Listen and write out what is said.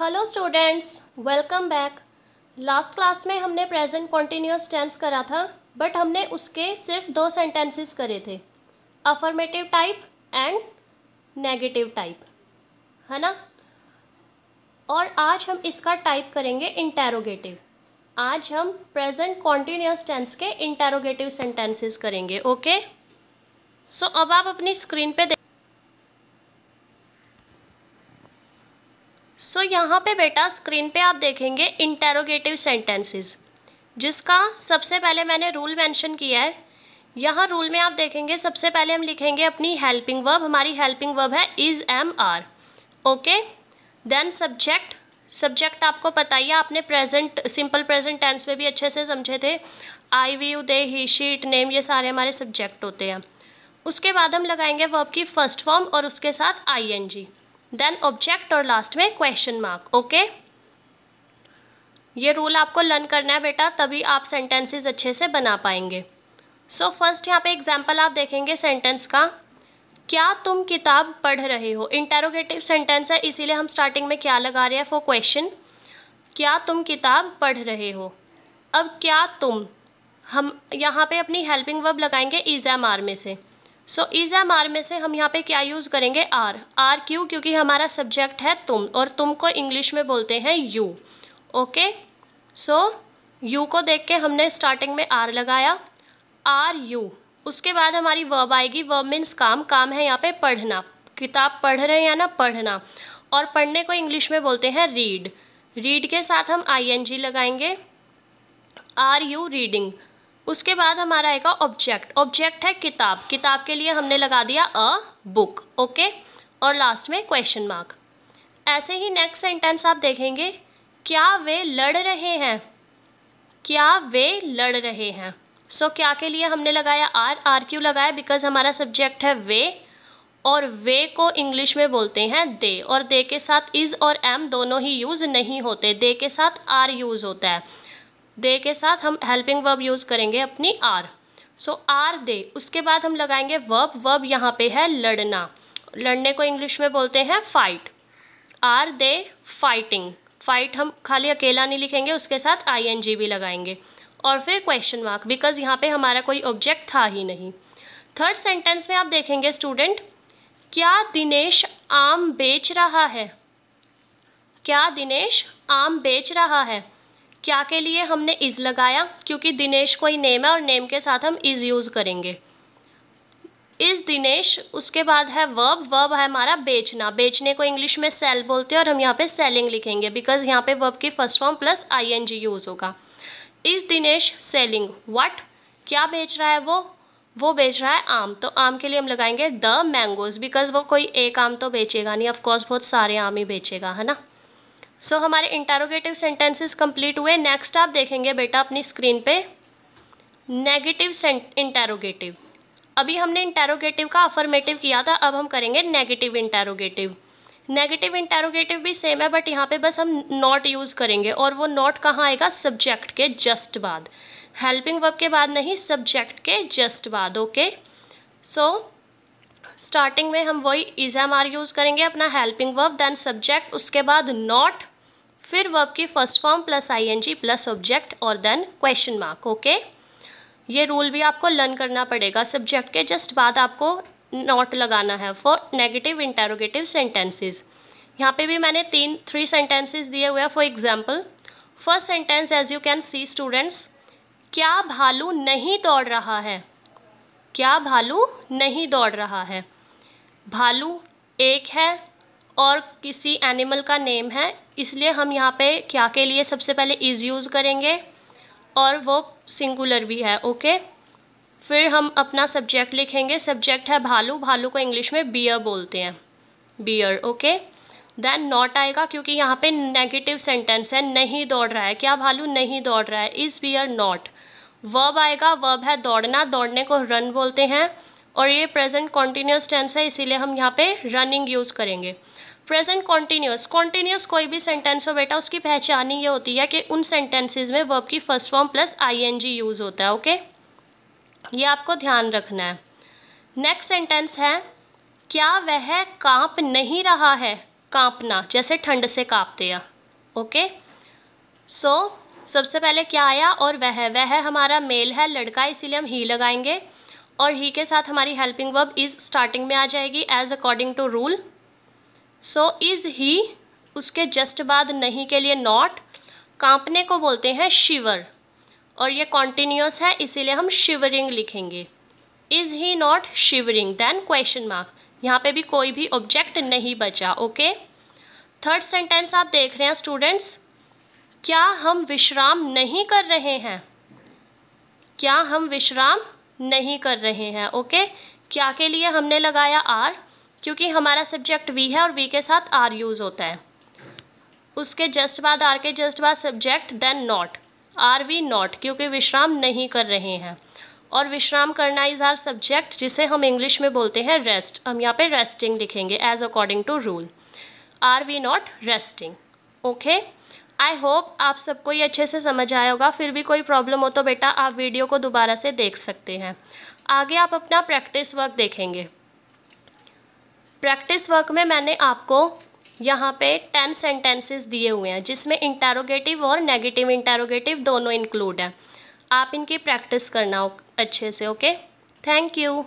Hello students, welcome back. Last class में हमने present continuous tense करा था, बट हमने उसके सिर्फ 2 सेंटेंसेस करे थे, affirmative type and negative type, है ना। और आज हम इसका टाइप करेंगे इंटेरोगेटिव। आज हम प्रेजेंट कॉन्टिन्यूअस टेंस के इंटेरोगेटिव सेंटेंसेस करेंगे। ओके, सो अब आप अपनी स्क्रीन पे यहाँ पे बेटा स्क्रीन पे आप देखेंगे इंटेरोगेटिव सेंटेंसेस, जिसका सबसे पहले मैंने रूल मेंशन किया है। यहाँ रूल में आप देखेंगे सबसे पहले हम लिखेंगे अपनी हेल्पिंग वर्ब। हमारी हेल्पिंग वर्ब है is, am, are. Okay, then subject आपको पता ही है, आपने प्रेजेंट सिंपल प्रेजेंट टेंस में भी अच्छे से समझे थे। I, we, you, they, he, she, it, name, ये सारे हमारे सब्जेक्ट होते हैं। उसके बाद हम लगाएंगे वर्ब की फर्स्ट फॉर्म और उसके साथ ING, देन ऑब्जेक्ट और लास्ट में क्वेश्चन मार्क। ओके, ये रूल आपको लर्न करना है बेटा, तभी आप सेंटेंसेस अच्छे से बना पाएंगे। सो फर्स्ट यहाँ पे एग्जांपल आप देखेंगे सेंटेंस का, क्या तुम किताब पढ़ रहे हो। इंटेरोगेटिव सेंटेंस है, इसीलिए हम स्टार्टिंग में क्या लगा रहे हैं फॉर क्वेश्चन, क्या तुम किताब पढ़ रहे हो। अब क्या तुम, हम यहाँ पे अपनी हेल्पिंग वर्ब लगाएंगे इज, एम, आर में से। सो इज, एम, आर में से हम यहाँ पे क्या यूज़ करेंगे, आर क्यों, क्योंकि हमारा सब्जेक्ट है तुम, और तुम को इंग्लिश में बोलते हैं यू। ओके, सो यू को देख के हमने स्टार्टिंग में आर लगाया, आर यू। उसके बाद हमारी वर्ब आएगी, वर्ब मीन्स काम, काम है यहाँ पे पढ़ना, किताब पढ़ रहे हैं ना, पढ़ना। और पढ़ने को इंग्लिश में बोलते हैं रीड। रीड के साथ हम ING लगाएंगे, आर यू रीडिंग। उसके बाद हमारा आएगा ऑब्जेक्ट। ऑब्जेक्ट है किताब, किताब के लिए हमने लगा दिया अ बुक। ओके, और लास्ट में क्वेश्चन मार्क। ऐसे ही नेक्स्ट सेंटेंस आप देखेंगे, क्या वे लड़ रहे हैं, क्या वे लड़ रहे हैं। सो क्या के लिए हमने लगाया आर क्यों लगाया, बिकॉज हमारा सब्जेक्ट है वे, और वे को इंग्लिश में बोलते हैं दे, और दे के साथ इज और एम दोनों ही यूज़ नहीं होते, दे के साथ आर यूज़ होता है। दे के साथ हम हेल्पिंग वर्ब यूज़ करेंगे अपनी आर। So are they. उसके बाद हम लगाएंगे वर्ब। वर्ब यहाँ पे है लड़ना, लड़ने को इंग्लिश में बोलते हैं fight. Are they fighting. Fight हम खाली अकेला नहीं लिखेंगे, उसके साथ ING भी लगाएंगे, और फिर क्वेश्चन मार्क, बिकॉज यहाँ पे हमारा कोई ऑब्जेक्ट था ही नहीं। थर्ड सेंटेंस में आप देखेंगे स्टूडेंट, क्या दिनेश आम बेच रहा है, क्या दिनेश आम बेच रहा है। क्या के लिए हमने इज लगाया, क्योंकि दिनेश कोई नेम है और नेम के साथ हम इज यूज़ करेंगे, इज दिनेश। उसके बाद है वर्ब। वर्ब है हमारा बेचना, बेचने को इंग्लिश में सेल बोलते हैं, और हम यहाँ पे सेलिंग लिखेंगे, बिकॉज यहाँ पे वर्ब की first form plus ING use होगा। इज दिनेश सेलिंग व्हाट, क्या बेच रहा है वो बेच रहा है आम, तो आम के लिए हम लगाएंगे द मैंगोज, बिकॉज वो कोई एक आम तो बेचेगा नहीं, ऑफकोर्स बहुत सारे आम ही बेचेगा, है ना। सो हमारे इंटेरोगेटिव सेंटेंसेस कंप्लीट हुए। नेक्स्ट आप देखेंगे बेटा अपनी स्क्रीन पे नेगेटिव इंटेरोगेटिव। अभी हमने इंटेरोगेटिव का अफर्मेटिव किया था, अब हम करेंगे नेगेटिव इंटेरोगेटिव। नेगेटिव इंटेरोगेटिव भी सेम है, बट यहाँ पे बस हम नॉट यूज़ करेंगे, और वो नॉट कहाँ आएगा, सब्जेक्ट के जस्ट बाद, हेल्पिंग वर्ब के बाद नहीं, सब्जेक्ट के जस्ट बाद। ओके, सो स्टार्टिंग में हम वही इज, एम, आर यूज़ करेंगे, अपना हेल्पिंग वर्ब, देन सब्जेक्ट, उसके बाद नॉट, फिर वर्ब की first form plus ING plus object, और देन क्वेश्चन मार्क। ओके, ये रूल भी आपको लर्न करना पड़ेगा, सब्जेक्ट के जस्ट बाद आपको नॉट लगाना है फॉर नेगेटिव इंटेरोगेटिव सेंटेंसेस। यहाँ पे भी मैंने 3 सेंटेंसेस दिए हुए हैं for example. First sentence, as you can see students, क्या भालू नहीं दौड़ रहा है, क्या भालू नहीं दौड़ रहा है। भालू एक है और किसी एनिमल का नेम है, इसलिए हम यहाँ पे क्या के लिए सबसे पहले इज़ यूज़ करेंगे, और वो सिंगुलर भी है। ओके, फिर हम अपना सब्जेक्ट लिखेंगे, सब्जेक्ट है भालू, भालू को इंग्लिश में बियर बोलते हैं, बियर। ओके, देन नॉट आएगा, क्योंकि यहाँ पे नेगेटिव सेंटेंस है, नहीं दौड़ रहा है, क्या भालू नहीं दौड़ रहा है, इज़ बियर नॉट। वर्ब आएगा, वर्ब है दौड़ना, दौड़ने को रन बोलते हैं, और ये प्रेजेंट कॉन्टिन्यूस टेंस है, इसीलिए हम यहाँ पे रनिंग यूज़ करेंगे। प्रेजेंट कॉन्टिन्यूस कोई भी सेंटेंस हो बेटा, उसकी पहचान ही ये होती है कि उन सेंटेंसेस में वर्ब की first form plus ING use होता है। ओके, ये आपको ध्यान रखना है। नेक्स्ट सेंटेंस है, क्या वह कांप नहीं रहा है, कांपना जैसे ठंड से कांपते हैं, ओके। सो सबसे पहले क्या आया, और वह हमारा मेल है, लड़का, इसीलिए हम ही लगाएंगे, और ही के साथ हमारी हेल्पिंग वर्ब इज़ स्टार्टिंग में आ जाएगी as according to rule. So is he, उसके जस्ट बाद नहीं के लिए नॉट, कांपने को बोलते हैं शिवर, और ये कॉन्टिन्यूस है इसीलिए हम शिवरिंग लिखेंगे। Is he not shivering, then question mark, यहाँ पे भी कोई भी ऑब्जेक्ट नहीं बचा। ओके। थर्ड सेंटेंस आप देख रहे हैं स्टूडेंट्स, क्या हम विश्राम नहीं कर रहे हैं, क्या हम विश्राम नहीं कर रहे हैं। ओके। क्या के लिए हमने लगाया आर, क्योंकि हमारा सब्जेक्ट वी है और वी के साथ आर यूज़ होता है। उसके जस्ट बाद, आर के जस्ट बाद subject, then not, are we not, क्योंकि विश्राम नहीं कर रहे हैं, और विश्राम करना इज़ आर सब्जेक्ट, जिसे हम इंग्लिश में बोलते हैं रेस्ट। हम यहाँ पे रेस्टिंग लिखेंगे as according to rule, are we not resting. Okay. I hope आप सबको ये अच्छे से समझ आया होगा। फिर भी कोई प्रॉब्लम हो तो बेटा आप वीडियो को दोबारा से देख सकते हैं। आगे आप अपना प्रैक्टिस वर्क देखेंगे। प्रैक्टिस वर्क में मैंने आपको यहाँ पे 10 सेंटेंसेस दिए हुए हैं, जिसमें इंटरोगेटिव और नेगेटिव इंटरोगेटिव दोनों इंक्लूड हैं। आप इनकी प्रैक्टिस करना अच्छे से। Okay, thank you.